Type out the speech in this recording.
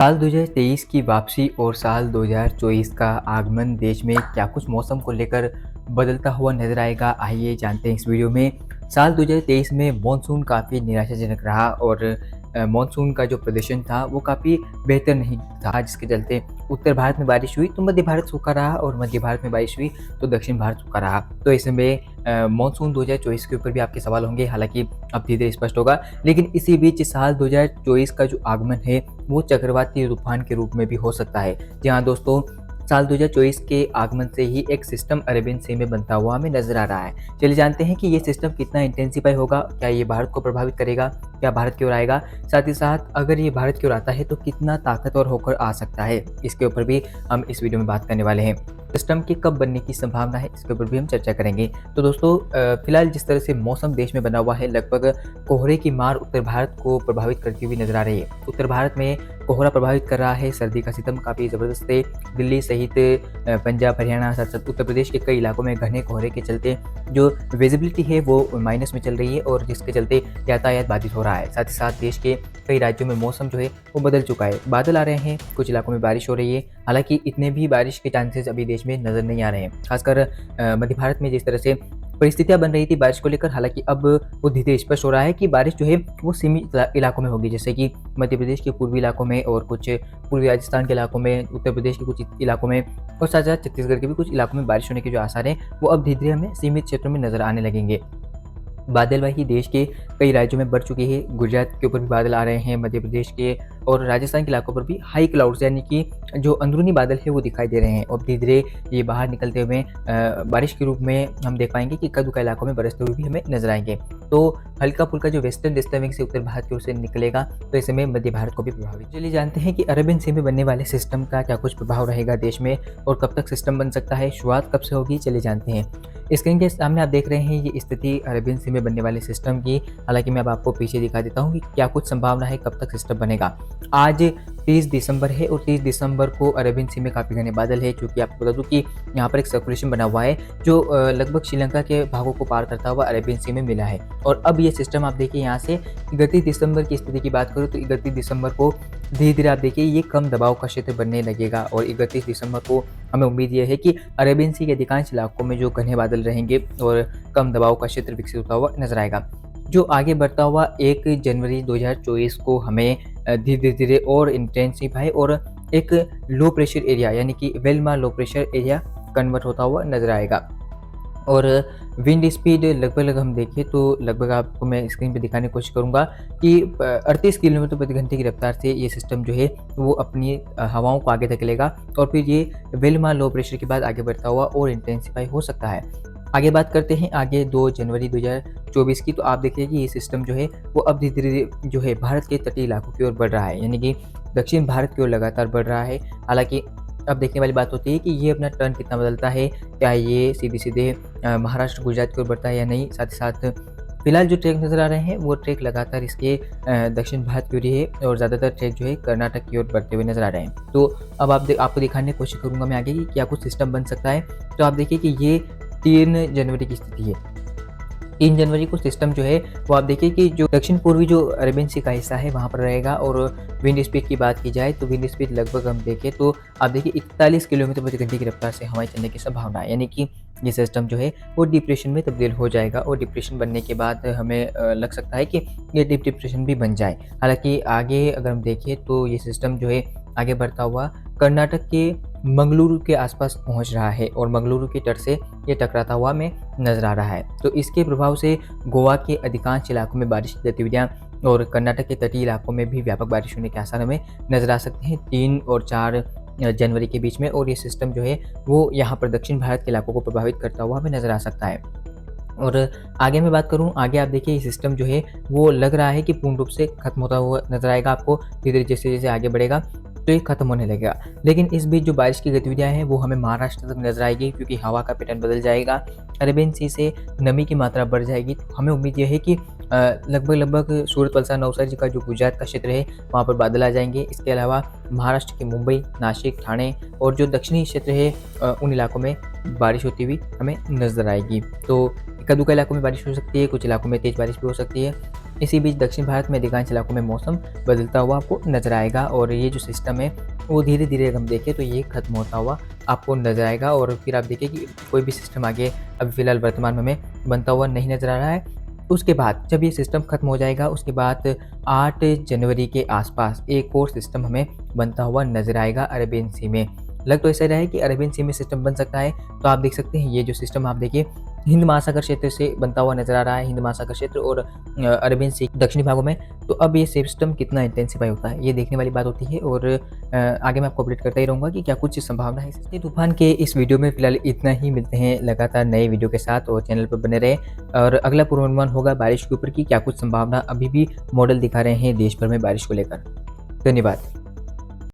साल 2023 की वापसी और साल 2024 का आगमन देश में क्या कुछ मौसम को लेकर बदलता हुआ नजर आएगा, आइए जानते हैं इस वीडियो में। साल 2023 में मॉनसून काफ़ी निराशाजनक रहा और मॉनसून का जो प्रदर्शन था वो काफ़ी बेहतर नहीं था, जिसके चलते उत्तर भारत में बारिश हुई तो मध्य भारत सूखा रहा और मध्य भारत में बारिश हुई तो दक्षिण भारत सूखा रहा। तो इस समय मॉनसून 2024 के ऊपर भी आपके सवाल होंगे, हालांकि अब धीरे धीरे स्पष्ट होगा। लेकिन इसी बीच साल 2024 का जो आगमन है वो चक्रवाती तूफान के रूप में भी हो सकता है। जी हाँ दोस्तों, साल 2024 के आगमन से ही एक सिस्टम अरेबियन सी में बनता हुआ हमें नजर आ रहा है। चलिए जानते हैं कि ये सिस्टम कितना इंटेंसिफाई होगा, क्या ये भारत को प्रभावित करेगा, क्या भारत की ओर आएगा, साथ ही साथ अगर ये भारत की ओर आता है तो कितना ताकतवर होकर आ सकता है, इसके ऊपर भी हम इस वीडियो में बात करने वाले हैं। सिस्टम के कब बनने की संभावना है, इसके ऊपर भी हम चर्चा करेंगे। तो दोस्तों, फिलहाल जिस तरह से मौसम देश में बना हुआ है, लगभग कोहरे की मार उत्तर भारत को प्रभावित करती हुई नजर आ रही है। उत्तर भारत में कोहरा प्रभावित कर रहा है, सर्दी का सितम काफ़ी ज़बरदस्त है। दिल्ली सहित पंजाब, हरियाणा, साथ साथ उत्तर प्रदेश के कई इलाकों में घने कोहरे के चलते जो विजिबिलिटी है वो माइनस में चल रही है और जिसके चलते यातायात बाधित हो रहा है। साथ ही साथ देश के कई राज्यों में मौसम जो है वो बदल चुका है, बादल आ रहे हैं, कुछ इलाकों में बारिश हो रही है। हालांकि इतने भी बारिश के चांसेस अभी देश में नज़र नहीं आ रहे हैं, खासकर मध्य भारत में जिस तरह से परिस्थितियां बन रही थी बारिश को लेकर। हालांकि अब वो धीरे स्पष्ट हो रहा है कि बारिश जो है वो सीमित इलाकों में होगी, जैसे कि मध्य प्रदेश के पूर्वी इलाकों में और कुछ पूर्वी राजस्थान के इलाकों में, उत्तर प्रदेश के कुछ इलाकों में और साथ साथ छत्तीसगढ़ के भी कुछ इलाकों में बारिश होने के जो आसार हैं वो अब धीरे धीरे हमें सीमित क्षेत्रों में नजर आने लगेंगे। बादलवाही देश के कई राज्यों में बढ़ चुकी है, गुजरात के ऊपर भी बादल आ रहे हैं, मध्य प्रदेश के और राजस्थान के इलाकों पर भी हाई क्लाउड्स यानी कि जो अंदरूनी बादल है वो दिखाई दे रहे हैं और धीरे धीरे ये बाहर निकलते हुए बारिश के रूप में हम देख पाएंगे कि कई दुका इलाकों में बरसते हुए भी हमें नजर आएंगे। तो हल्का फुल्का जो वेस्टर्न डिस्टर्बिंग से उत्तर भारत की ओर से निकलेगा तो इस समय मध्य भारत को भी प्रभावित। चलिए जानते हैं कि अरबियन सी में बनने वाले सिस्टम का क्या कुछ प्रभाव रहेगा देश में और कब तक सिस्टम बन सकता है, शुरुआत कब से होगी। चलिए जानते हैं। स्क्रीन के सामने आप देख रहे हैं ये स्थिति अरेबियन सी में बनने वाले सिस्टम की। हालांकि मैं अब आपको पीछे दिखा देता हूँ कि क्या कुछ संभावना है, कब तक सिस्टम बनेगा। आज 30 दिसंबर है और 30 दिसंबर को अरेबियन सी में काफ़ी घने बादल है, क्योंकि आपको बता दूं कि यहाँ पर एक सर्कुलेशन बना हुआ है जो लगभग श्रीलंका के भागों को पार करता हुआ अरेबियन सी में मिला है। और अब ये सिस्टम आप देखिए यहाँ से 31 दिसंबर की स्थिति की बात करूँ तो 31 दिसंबर को धीरे धीरे आप देखिए ये कम दबाव का क्षेत्र बनने लगेगा और 31 दिसंबर को हमें उम्मीद यह है कि अरेबियन सी के अधिकांश इलाकों में जो घने बादल रहेंगे और कम दबाव का क्षेत्र विकसित होता हुआ नजर आएगा, जो आगे बढ़ता हुआ 1 जनवरी 2024 को हमें धीरे धीरे और इंटेंसिफाई और एक लो प्रेशर एरिया यानी कि वेलमा लो प्रेशर एरिया कन्वर्ट होता हुआ नजर आएगा। और विंड स्पीड लगभग हम देखें तो लगभग आपको मैं स्क्रीन पे दिखाने की कोशिश करूँगा कि 38 किलोमीटर प्रति घंटे की रफ्तार से ये सिस्टम जो है वो अपनी हवाओं को आगे धकेलेगा और फिर ये वेलमा लो प्रेशर के बाद आगे बढ़ता हुआ और इंटेंसिफाई हो सकता है। आगे बात करते हैं आगे 2 जनवरी 2024 की, तो आप देखिए कि ये सिस्टम जो है वो अब धीरे धीरे जो है भारत के तटीय इलाकों की ओर बढ़ रहा है, यानी कि दक्षिण भारत की ओर लगातार बढ़ रहा है। हालांकि अब देखने वाली बात होती है कि ये अपना टर्न कितना बदलता है, क्या ये सीधे सीधे महाराष्ट्र गुजरात की ओर बढ़ता है या नहीं। साथ ही साथ फिलहाल जो ट्रैक नज़र आ रहे हैं वो ट्रैक लगातार इसके दक्षिण भारत की ओर ही है और ज़्यादातर ट्रैक जो है कर्नाटक की ओर बढ़ते हुए नजर आ रहे हैं। तो अब आपको दिखाने की कोशिश करूँगा मैं आगे कि क्या कुछ सिस्टम बन सकता है। तो आप देखिए कि ये 3 जनवरी की स्थिति है। 3 जनवरी को सिस्टम जो है वो आप देखिए कि जो दक्षिण पूर्वी जो अरेबियन सी का हिस्सा है वहाँ पर रहेगा और विंड स्पीड की बात की जाए तो विंड स्पीड लगभग हम देखें तो आप देखिए 41 किलोमीटर प्रति घंटे की रफ्तार से हवाएं चलने की संभावना है, यानी कि ये सिस्टम जो है वो डिप्रेशन में तब्दील हो जाएगा और डिप्रेशन बनने के बाद हमें लग सकता है कि ये डीप डिप्रेशन भी बन जाए। हालांकि आगे अगर हम देखें तो ये सिस्टम जो है आगे बढ़ता हुआ कर्नाटक के मंगलुरु के आसपास पहुंच रहा है और मंगलुरु के तट से ये टकराता हुआ हमें नजर आ रहा है। तो इसके प्रभाव से गोवा के अधिकांश इलाकों में बारिश की गतिविधियां और कर्नाटक के तटीय इलाकों में भी व्यापक बारिश होने के आसार हमें नजर आ सकते हैं 3 और 4 जनवरी के बीच में। और ये सिस्टम जो है वो यहाँ पर दक्षिण भारत के इलाकों को प्रभावित करता हुआ हमें नजर आ सकता है। और आगे मैं बात करूं, आगे आप देखिए ये सिस्टम जो है वो लग रहा है कि पूर्ण रूप से खत्म होता हुआ नजर आएगा आपको, धीरे धीरे जैसे जैसे आगे बढ़ेगा तो ये खत्म होने लगेगा। लेकिन इस बीच जो बारिश की गतिविधियां हैं वो हमें महाराष्ट्र तक नजर आएगी, क्योंकि हवा का पैटर्न बदल जाएगा, अरेबियन सी से नमी की मात्रा बढ़ जाएगी। तो हमें उम्मीद यह है कि लगभग सूरत, वलसाड, नवसारी का जो गुजरात का क्षेत्र है वहाँ पर बादल आ जाएंगे। इसके अलावा महाराष्ट्र के मुंबई, नासिक, ठाणे और जो दक्षिणी क्षेत्र है उन इलाकों में बारिश होती हुई हमें नजर आएगी। तो इक्का दुक्का इलाकों में बारिश हो सकती है, कुछ इलाकों में तेज़ बारिश भी हो सकती है। इसी बीच दक्षिण भारत में अधिकांश इलाकों में मौसम बदलता हुआ आपको नज़र आएगा और ये जो सिस्टम है वो धीरे-धीरे अगर हम देखें तो ये खत्म होता हुआ आपको नज़र आएगा और फिर आप देखिए कि कोई भी सिस्टम आगे अभी फ़िलहाल वर्तमान में हमें बनता हुआ नहीं नज़र आ रहा है। उसके बाद जब ये सिस्टम खत्म हो जाएगा उसके बाद 8 जनवरी के आसपास एक और सिस्टम हमें बनता हुआ नज़र आएगा अरेबियन सी में। लग तो ऐसा रहा है कि अरेबियन सी में सिस्टम बन सकता है, तो आप देख सकते हैं ये जो सिस्टम आप देखिए हिंद महासागर क्षेत्र से बनता हुआ नज़र आ रहा है, हिंद महासागर क्षेत्र और अरेबियन सी दक्षिणी भागों में। तो अब ये सिस्टम कितना इंटेंसिफ़ाई होता है, ये देखने वाली बात होती है और आगे मैं आपको अपडेट करता ही रहूँगा कि क्या कुछ संभावना है इस तूफ़ान के इस वीडियो में फ़िलहाल इतना ही। मिलते हैं लगातार नए वीडियो के साथ और चैनल पर बने रहें और अगला पूर्वानुमान होगा बारिश के ऊपर कि क्या कुछ संभावना अभी भी मॉडल दिखा रहे हैं देश भर में बारिश को लेकर। धन्यवाद।